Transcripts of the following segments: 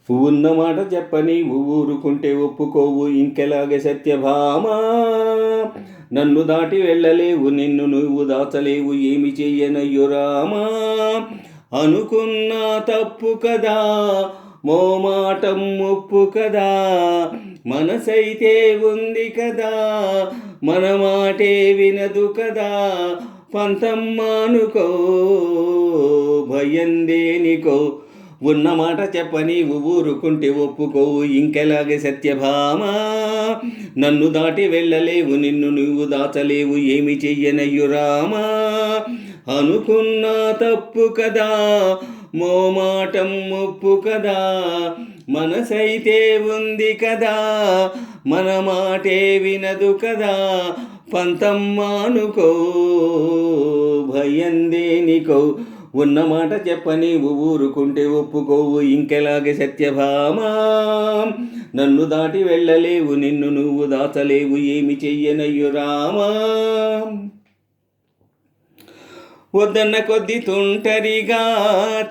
ఉన్న మాట చెప్పని ఊరుకుంటే ఒప్పుకోవు ఇంకెలాగే సత్యభామా. నన్ను దాటి వెళ్ళలేవు, నిన్ను నువ్వు దాచలేవు, ఏమి చెయ్యనయ్యో రామా. అనుకున్నా తప్పు కదా, మోమాటం ఒప్పు కదా, మనసైతే ఉంది కదా, మన మాటే వినదు కదా. పంతం మానుకో, భయం దేనికో, ఉన్న మాట చెప్పని ఊరుకుంటే ఒప్పుకోవు ఇంకెలాగే సత్యభామా. నన్ను దాటి వెళ్ళలేవు, నిన్ను నువ్వు దాచలేవు, ఏమి చెయ్యనయ్యు రామా. అనుకున్నా తప్పు కదా, మోమాటం ఒప్పు కదా, మనసైతే ఉంది కదా, మన మాటే వినదు కదా. పంతం మానుకో, భయం దేనికో, ఉన్న మాట చెప్పని ఊరుకుంటే ఒప్పుకోవు ఇంకెలాగే సత్యభామా. నన్ను దాటి వెళ్ళలేవు, నిన్ను నువ్వు దాచలేవు, ఏమి చెయ్యనయ్యు రామా. వద్దన్న కొద్ది తుంటరిగా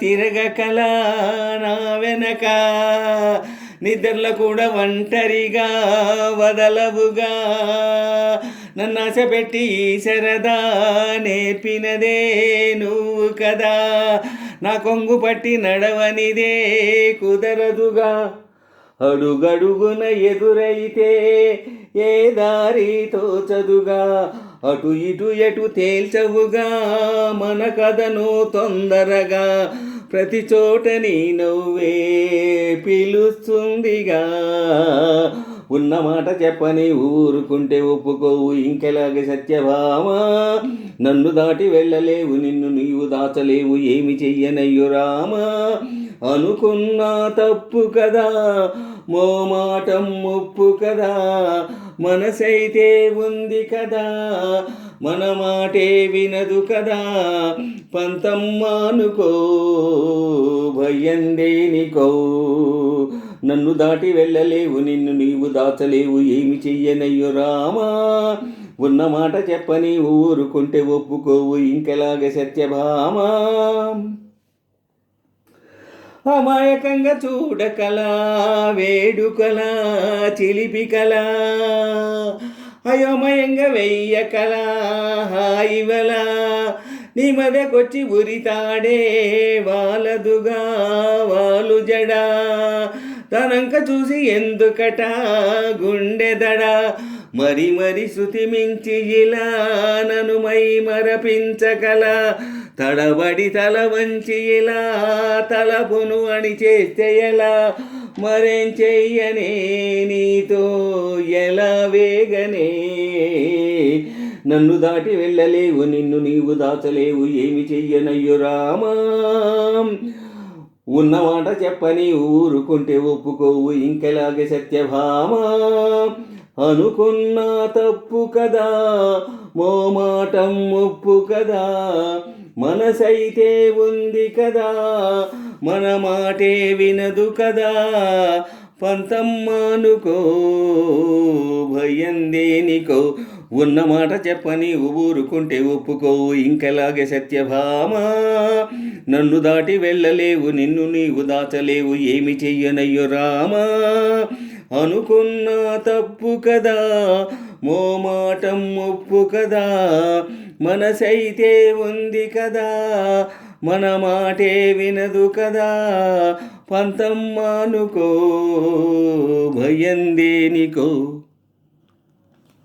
తిరగకలా నా వెనక, నిద్రలో కూడా ఒంటరిగా వదలవుగా. నన్ను ఆశపెట్టి ఈ సరదా నేర్పినదే నువ్వు కదా, నా కొంగు పట్టి నడవనిదే కుదరదుగా. అడుగడుగున ఎదురైతే ఏ దారి తోచదుగా, అటు ఇటు ఎటు తేల్చవుగా మన కథను తొందరగా. ప్రతి చోట నీ నవ్వే పిలుస్తుందిగా, ఉన్న మాట చెప్పని ఊరుకుంటే ఒప్పుకోవు ఇంకెలాగే సత్యభామా. నన్ను దాటి వెళ్ళలేవు, నిన్ను నీవు దాచలేవు, ఏమి చెయ్యనయ్యు రామా. అనుకున్నా తప్పు కదా, మోమాటం ఒప్పు కదా, మనసైతే ఉంది కదా, మన మాటే వినదు కదా. పంతం మానుకో, భయం దేనికో, నన్ను దాటి వెళ్ళలేవు, నిన్ను నీవు దాచలేవు, ఏమి చెయ్యనయ్యో రామా. ఉన్న మాట చెప్పని ఊరుకుంటే ఒప్పుకోవు ఇంకెలాగే సత్యభామా. అమాయకంగా చూడకలా, వేడుకలా, చిలిపికలా, అయోమయంగా వెయ్యకలా, హాయివలా, నీ మదకొచ్చి ఉరితాడే వాలదుగా వాలు జడా. తనంక చూసి ఎందుకట గుండెదడా, మరి మరి శృతి మించి ఇలా నను మై మరపించగల. తడబడి తల వంచి ఇలా తలపును అని చేస్తే ఎలా, మరేం చెయ్యనే నీతో ఎలా వేగనే. నన్ను దాటి వెళ్ళలేవు, నిన్ను నీవు దాచలేవు, ఏమి చెయ్యనయ్యు రామా. ఉన్నమాట చెప్పని ఊరుకుంటే ఒప్పుకోవు ఇంకెలాగే సత్యభామా. అనుకున్నా తప్పు కదా, మోమాటం ఒప్పు కదా, మనసైతే ఉంది కదా, మన మాటే వినదు కదా. పంతం మానుకో, భయం దేనికో, ఉన్న మాట చెప్పని ఊరుకుంటే ఒప్పుకోవు ఇంకెలాగే సత్యభామా. నన్ను దాటి వెళ్ళలేవు, నిన్ను నీవు దాచలేవు, ఏమి చెయ్యనయ్యో రామా. అనుకున్నా తప్పు కదా, మోమాటం ఒప్పు కదా, మనసైతే ఉంది కదా, మన మాటే వినదు కదా. పంతం మానుకో, భయం దేనికో.